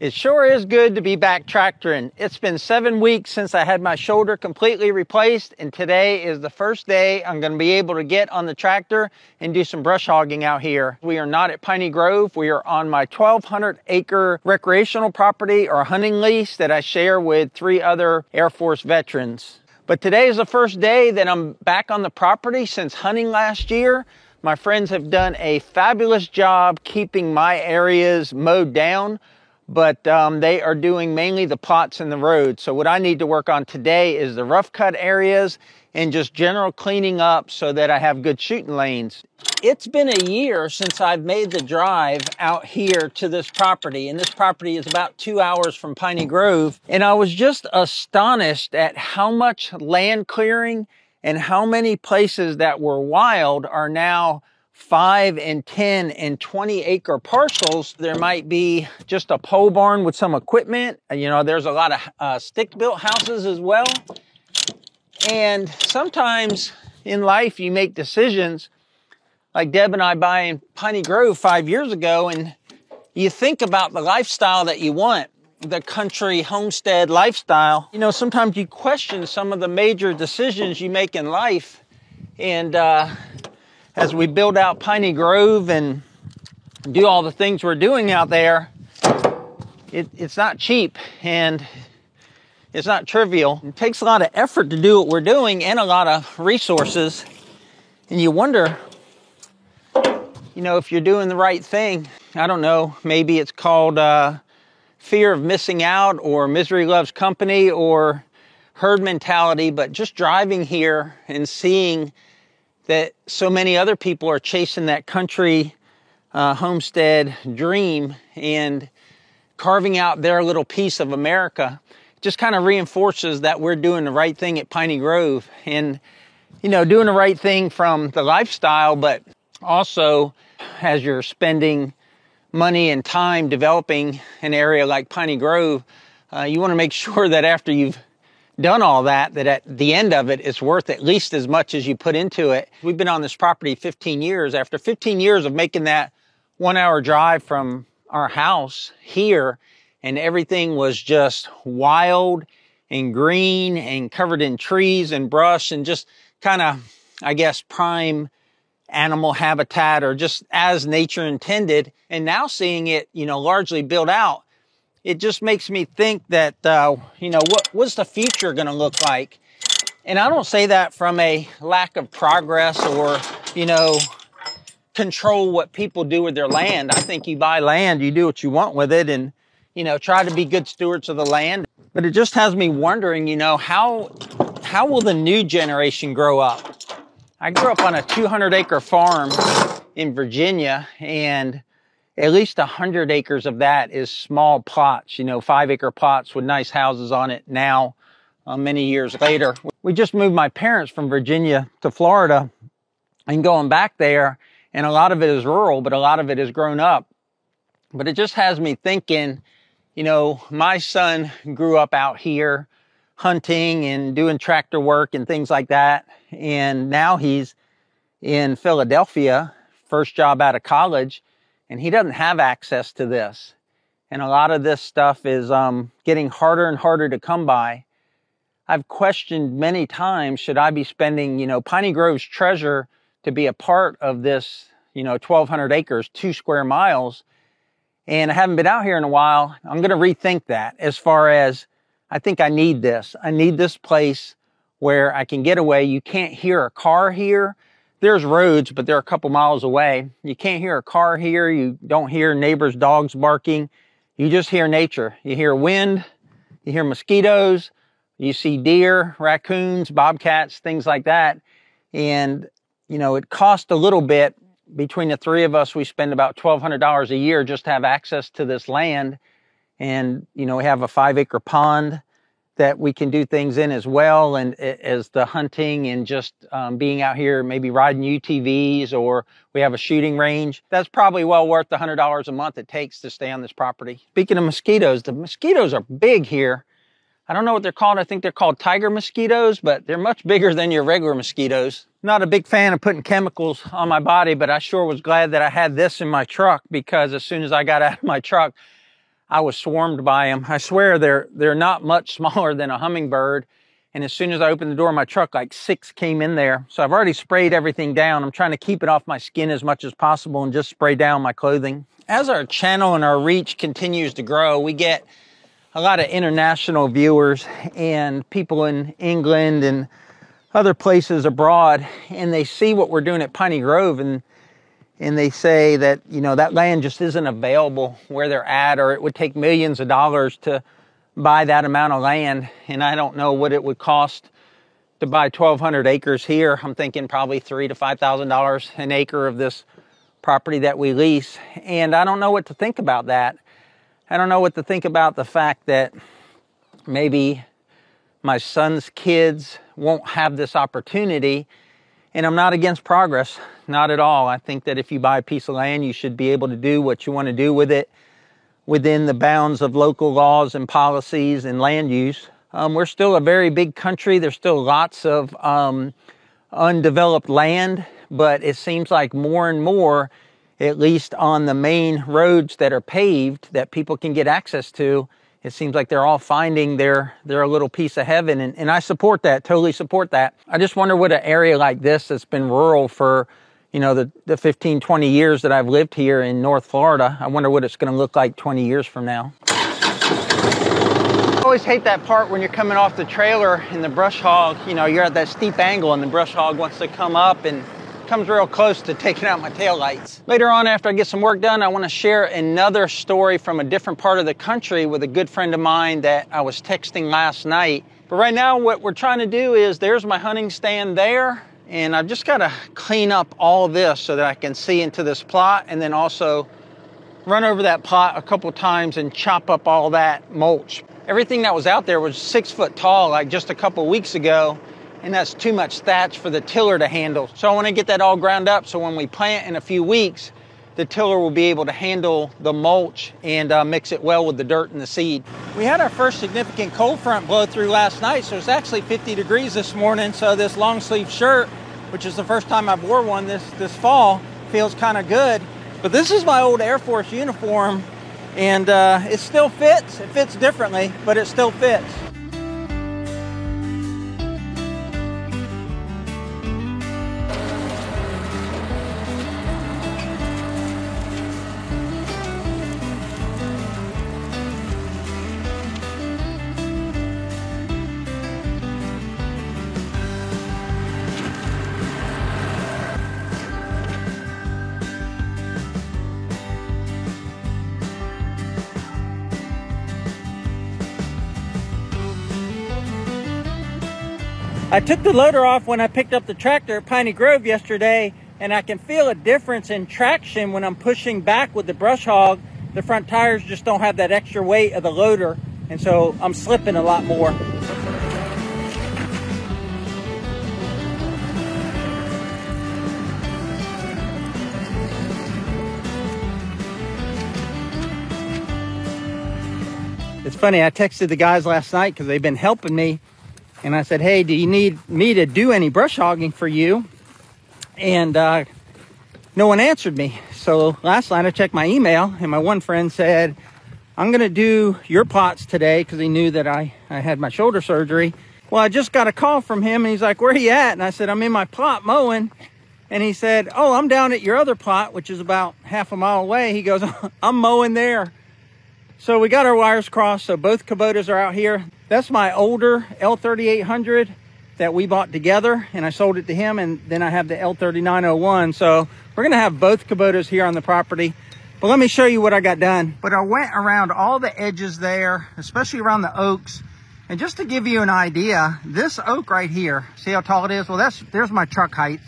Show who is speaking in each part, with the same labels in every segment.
Speaker 1: It sure is good to be back tractoring. It's been 7 weeks since I had my shoulder completely replaced, and today is the first day I'm going to be able to get on the tractor and do some brush hogging out here. We are not at Piney Grove. We are on my 1,200 acre recreational property or hunting lease that I share with 3 other Air Force veterans. But today is the first day that I'm back on the property since hunting last year. My friends have done a fabulous job keeping my areas mowed down, but they are doing mainly the plots and the roads. So what I need to work on today is the rough cut areas and just general cleaning up so that I have good shooting lanes. It's been a year since I've made the drive out here to this property, and this property is about 2 hours from Piney Grove. And I was just astonished at how much land clearing and how many places that were wild are now 5 and 10 and 20 acre parcels. There might be just a pole barn with some equipment. You know, there's a lot of stick-built houses as well. And sometimes in life you make decisions, like Deb and I buying Piney Grove 5 years ago, and you think about the lifestyle that you want, the country homestead lifestyle. You know, sometimes you question some of the major decisions you make in life. And as we build out Piney Grove and do all the things we're doing out there, it's not cheap and it's not trivial. It takes a lot of effort to do what we're doing and a lot of resources. And you wonder, you know, if you're doing the right thing. I don't know, maybe it's called fear of missing out or misery loves company or herd mentality, but just driving here and seeing that so many other people are chasing that country homestead dream and carving out their little piece of America just kind of reinforces that we're doing the right thing at Piney Grove. And, you know, doing the right thing from the lifestyle, but also as you're spending money and time developing an area like Piney Grove, you want to make sure that after you've done all that, that at the end of it, it's worth at least as much as you put into it. We've been on this property 15 years. After 15 years of making that 1 hour drive from our house here, and everything was just wild and green and covered in trees and brush and just kind of, I guess, prime animal habitat or just as nature intended. And now seeing it, you know, largely built out, it just makes me think that, you know, what's the future going to look like? And I don't say that from a lack of progress or, you know, control what people do with their land. I think you buy land, you do what you want with it, and, you know, try to be good stewards of the land. But it just has me wondering, you know, how will the new generation grow up? I grew up on a 200 acre farm in Virginia, and at least 100 acres of that is small plots, you know, 5 acre plots with nice houses on it now, many years later. We just moved my parents from Virginia to Florida, and going back there, and a lot of it is rural, but a lot of it is grown up. But it just has me thinking, you know, my son grew up out here hunting and doing tractor work and things like that. And now he's in Philadelphia, first job out of college, and he doesn't have access to this. And a lot of this stuff is getting harder and harder to come by. I've questioned many times, should I be spending, you know, Piney Grove's treasure to be a part of this, you know, 1,200 acres, 2 square miles. And I haven't been out here in a while. I'm going to rethink that as far as, I think I need this. I need this place where I can get away. You can't hear a car here. There's roads, but they're a couple miles away. You can't hear a car here. You don't hear neighbors' dogs barking. You just hear nature. You hear wind. You hear mosquitoes. You see deer, raccoons, bobcats, things like that. And, you know, it costs a little bit. Between the 3 of us, we spend about $1,200 a year just to have access to this land. And, you know, we have a 5 acre pond that we can do things in as well. And as the hunting and just being out here, maybe riding UTVs, or we have a shooting range. That's probably well worth the $100 a month it takes to stay on this property. Speaking of mosquitoes, the mosquitoes are big here. I don't know what they're called. I think they're called tiger mosquitoes, but they're much bigger than your regular mosquitoes. Not a big fan of putting chemicals on my body, but I sure was glad that I had this in my truck, because as soon as I got out of my truck, I was swarmed by them. I swear they're not much smaller than a hummingbird. And as soon as I opened the door of my truck, like 6 came in there. So I've already sprayed everything down. I'm trying to keep it off my skin as much as possible and just spray down my clothing. As our channel and our reach continues to grow, we get a lot of international viewers and people in England and other places abroad, and they see what we're doing at Piney Grove, and they say that, you know, that land just isn't available where they're at, or it would take millions of dollars to buy that amount of land. And I don't know what it would cost to buy 1,200 acres here. I'm thinking probably $3,000 to $5,000 an acre of this property that we lease. And I don't know what to think about that. I don't know what to think about the fact that maybe my son's kids won't have this opportunity. And I'm not against progress, not at all. I think that if you buy a piece of land, you should be able to do what you want to do with it within the bounds of local laws and policies and land use. We're still a very big country. There's still lots of undeveloped land, but it seems like more and more, at least on the main roads that are paved that people can get access to, it seems like they're all finding their little piece of heaven. And I support that, totally support that. I just wonder what an area like this that's been rural for, you know, the 15, 20 years that I've lived here in North Florida, I wonder what it's going to look like 20 years from now. I always hate that part when you're coming off the trailer and the brush hog, you know, you're at that steep angle and the brush hog wants to come up and comes real close to taking out my taillights. Later on, after I get some work done, I want to share another story from a different part of the country with a good friend of mine that I was texting last night. But right now, what we're trying to do is, there's my hunting stand there, and I've just got to clean up all this so that I can see into this plot, and then also run over that plot a couple times and chop up all that mulch. Everything that was out there was 6 foot tall, like just a couple weeks ago, and that's too much thatch for the tiller to handle. So I want to get that all ground up so when we plant in a few weeks, the tiller will be able to handle the mulch and mix it well with the dirt and the seed. We had our first significant cold front blow through last night, so it's actually 50 degrees this morning. So this long sleeve shirt, which is the first time I've wore one this fall, feels kind of good. But this is my old Air Force uniform, and it still fits. It fits differently, but it still fits. I took the loader off when I picked up the tractor at Piney Grove yesterday, and I can feel a difference in traction when I'm pushing back with the brush hog. The front tires just don't have that extra weight of the loader, and so I'm slipping a lot more. It's funny, I texted the guys last night because they've been helping me. And I said, hey, do you need me to do any brush hogging for you? And no one answered me. So last night I checked my email, and my one friend said, I'm going to do your plots today, because he knew that I had my shoulder surgery. Well, I just got a call from him, and he's like, where are you at? And I said, I'm in my plot mowing. And he said, oh, I'm down at your other plot, which is about half a mile away. He goes, I'm mowing there. So we got our wires crossed, so both Kubotas are out here. That's my older L3800 that we bought together, and I sold it to him, and then I have the L3901. So we're gonna have both Kubotas here on the property. But let me show you what I got done. But I went around all the edges there, especially around the oaks. And just to give you an idea, this oak right here, see how tall it is? Well, there's my truck height.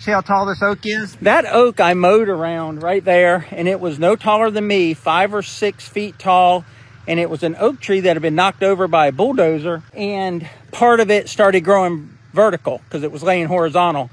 Speaker 1: See how tall this oak is? That oak I mowed around right there, and it was no taller than me, 5 or 6 feet tall. And it was an oak tree that had been knocked over by a bulldozer, and part of it started growing vertical because it was laying horizontal.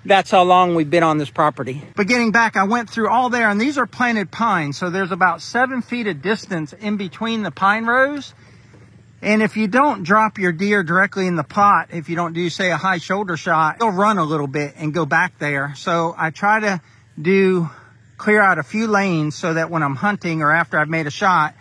Speaker 1: That's how long we've been on this property. But getting back, I went through all there, and these are planted pines. So there's about 7 feet of distance in between the pine rows. And if you don't drop your deer directly in the plot, if you don't do, say, a high shoulder shot, they'll run a little bit and go back there. So I try to clear out a few lanes so that when I'm hunting or after I've made a shot,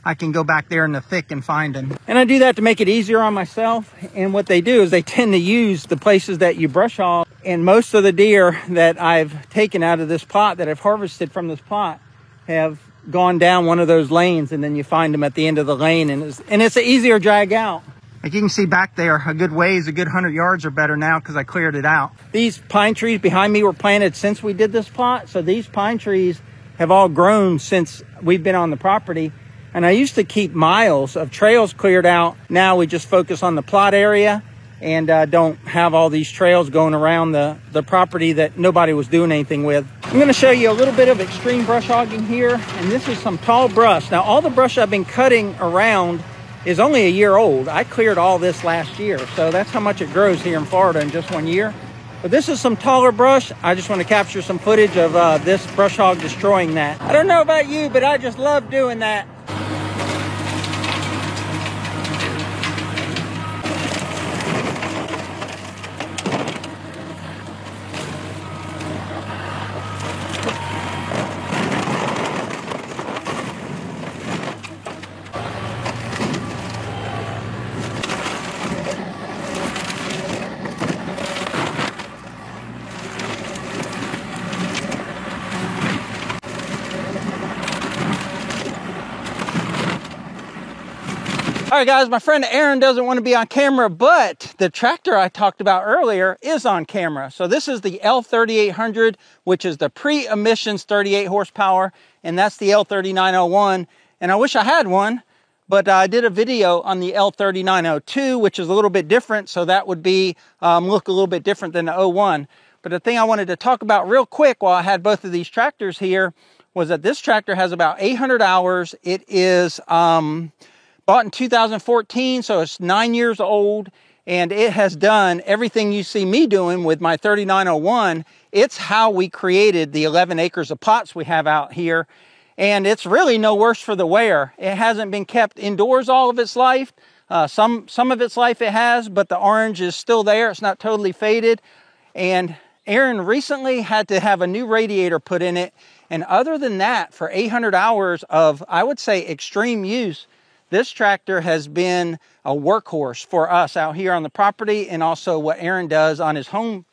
Speaker 1: I can go back there in the thick and find them. And I do that to make it easier on myself. And what they do is they tend to use the places that you brush hog. And most of the deer that I've taken out of this plot, that I've harvested from this plot, have gone down one of those lanes, and then you find them at the end of the lane, and it's an easier drag out. Like you can see back there, a good ways, a good 100 yards or better now because I cleared it out. These pine trees behind me were planted since we did this plot. So these pine trees have all grown since we've been on the property. And I used to keep miles of trails cleared out. Now we just focus on the plot area and don't have all these trails going around the property that nobody was doing anything with. I'm going to show you a little bit of extreme brush hogging here. And this is some tall brush. Now all the brush I've been cutting around is only a year old. I cleared all this last year, so that's how much it grows here in Florida in just 1 year. But this is some taller brush. I just want to capture some footage of this brush hog destroying that. I don't know about you, but I just love doing that. All right, guys, my friend Aaron doesn't want to be on camera, but the tractor I talked about earlier is on camera. So this is the L3800, which is the pre-emissions 38 horsepower, and that's the L3901. And I wish I had one, but I did a video on the L3902, which is a little bit different. So that would be look a little bit different than the 01. But the thing I wanted to talk about real quick while I had both of these tractors here was that this tractor has about 800 hours. It is bought in 2014, so it's 9 years old, and it has done everything you see me doing with my 3901. It's how we created the 11 acres of plots we have out here, and it's really no worse for the wear. It hasn't been kept indoors all of its life. Some of its life it has, but the orange is still there. It's not totally faded. And Aaron recently had to have a new radiator put in it, and other than that, for 800 hours of, I would say, extreme use, this tractor has been a workhorse for us out here on the property, and also what Aaron does on his home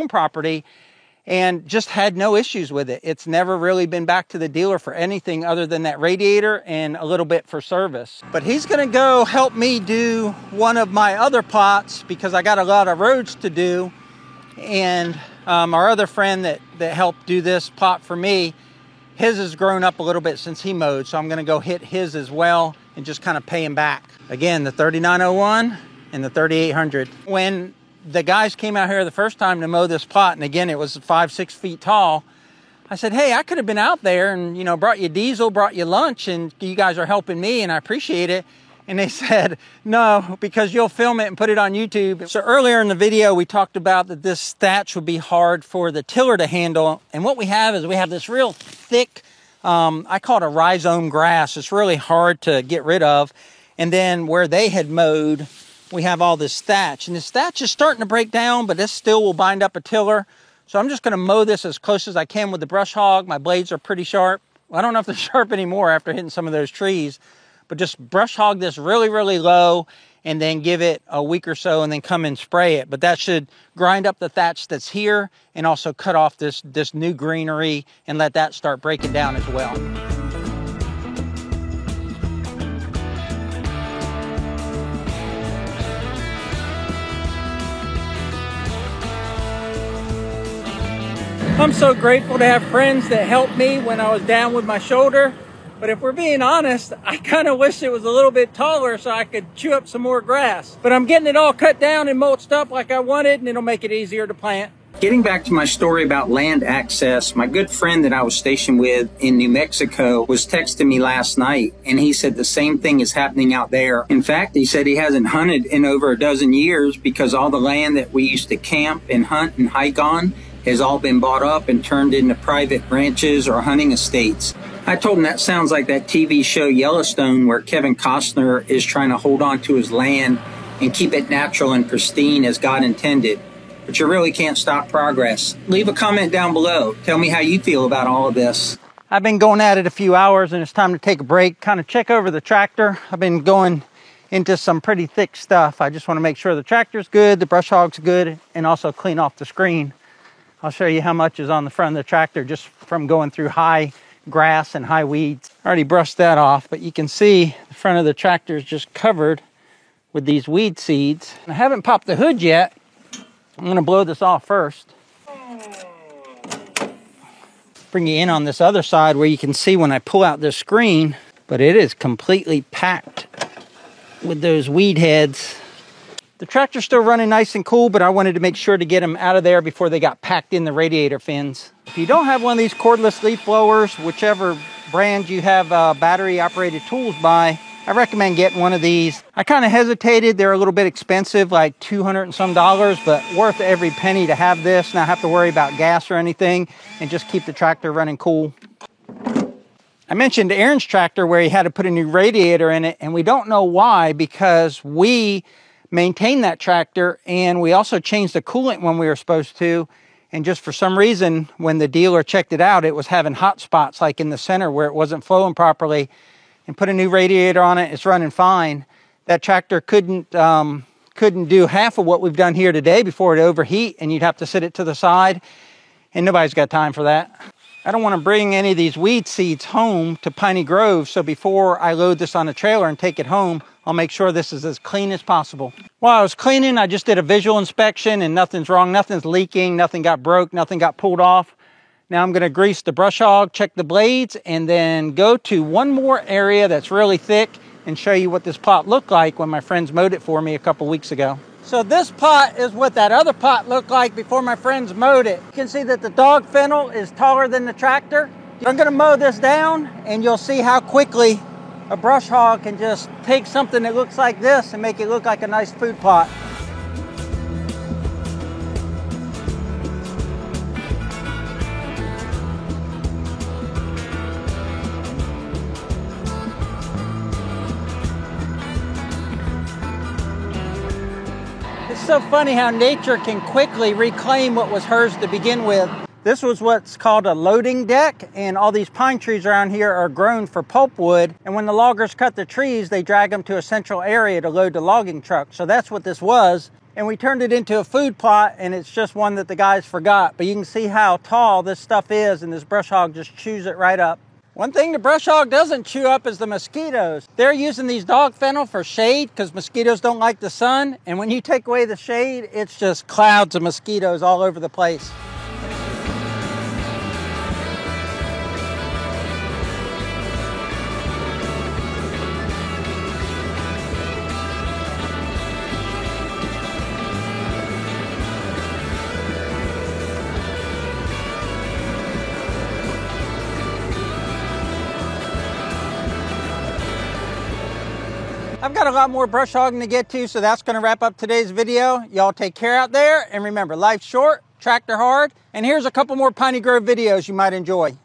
Speaker 1: property, and just had no issues with it. It's never really been back to the dealer for anything other than that radiator and a little bit for service. But he's gonna go help me do one of my other plots because I got a lot of roads to do. And our other friend that helped do this plot for me, his has grown up a little bit since he mowed, so I'm gonna go hit his as well and just kind of pay him back. Again, the 3901 and the 3800. When the guys came out here the first time to mow this plot, and again, it was 5-6 feet tall, I said, hey, I could have been out there and, you know, brought you diesel, brought you lunch, and you guys are helping me and I appreciate it. And they said, no, because you'll film it and put it on YouTube. So earlier in the video, we talked about that this thatch would be hard for the tiller to handle. And what we have is we have this real thick, I call it a rhizome grass. It's really hard to get rid of. And then where they had mowed, we have all this thatch. And this thatch is starting to break down, but this still will bind up a tiller. So I'm just going to mow this as close as I can with the brush hog. My blades are pretty sharp. Well, I don't know if they're sharp anymore after hitting some of those trees. But just brush hog this really, really low and then give it a week or so and then come and spray it. But that should grind up the thatch that's here and also cut off this new greenery and let that start breaking down as well. I'm so grateful to have friends that helped me when I was down with my shoulder. But if we're being honest, I kind of wish it was a little bit taller so I could chew up some more grass. But I'm getting it all cut down and mulched up like I wanted, and it'll make it easier to plant. Getting back to my story about land access, my good friend that I was stationed with in New Mexico was texting me last night, and he said the same thing is happening out there. In fact, he said he hasn't hunted in over a dozen years because all the land that we used to camp and hunt and hike on has all been bought up and turned into private ranches or hunting estates. I told him that sounds like that TV show Yellowstone where Kevin Costner is trying to hold on to his land and keep it natural and pristine as God intended. But you really can't stop progress. Leave a comment down below. Tell me how you feel about all of this. I've been going at it a few hours and it's time to take a break, kind of check over the tractor. I've been going into some pretty thick stuff. I just want to make sure the tractor's good, the brush hog's good, and also clean off the screen. I'll show you how much is on the front of the tractor just from going through high grass and high weeds. I already brushed that off, but you can see the front of the tractor is just covered with these weed seeds. I haven't popped the hood yet. I'm gonna blow this off first. Bring you in on this other side where you can see when I pull out this screen, but it is completely packed with those weed heads. The tractor's still running nice and cool, but I wanted to make sure to get them out of there before they got packed in the radiator fins. If you don't have one of these cordless leaf blowers, whichever brand you have battery operated tools by, I recommend getting one of these. I kind of hesitated. They're a little bit expensive, like $200 and some, but worth every penny to have this, not have to worry about gas or anything, and just keep the tractor running cool. I mentioned Aaron's tractor where he had to put a new radiator in it, and we don't know why, because we maintained that tractor and we also changed the coolant when we were supposed to. And just for some reason, when the dealer checked it out, it was having hot spots like in the center where it wasn't flowing properly. And put a new radiator on it, it's running fine. That tractor couldn't do half of what we've done here today before it overheat, and you'd have to sit it to the side, and nobody's got time for that. I don't want to bring any of these weed seeds home to Piney Grove, so before I load this on a trailer and take it home, I'll make sure this is as clean as possible. While I was cleaning, I just did a visual inspection and nothing's wrong, nothing's leaking, nothing got broke, nothing got pulled off. Now I'm going to grease the brush hog, check the blades, and then go to one more area that's really thick and show you what this plot looked like when my friends mowed it for me a couple weeks ago. So this plot is what that other plot looked like before my friends mowed it. You can see that the dog fennel is taller than the tractor. I'm going to mow this down and you'll see how quickly a brush hog can just take something that looks like this and make it look like a nice food plot. It's so funny how nature can quickly reclaim what was hers to begin with. This was what's called a loading deck, and all these pine trees around here are grown for pulpwood, and when the loggers cut the trees, they drag them to a central area to load the logging truck. So that's what this was, and we turned it into a food plot, and it's just one that the guys forgot. But you can see how tall this stuff is, and this brush hog just chews it right up. One thing the brush hog doesn't chew up is the mosquitoes. They're using these dog fennel for shade because mosquitoes don't like the sun. And when you take away the shade, it's just clouds of mosquitoes all over the place. I've got a lot more brush hogging to get to, so that's going to wrap up today's video. Y'all take care out there, and remember, life's short, tractor hard, and here's a couple more Piney Grove videos you might enjoy.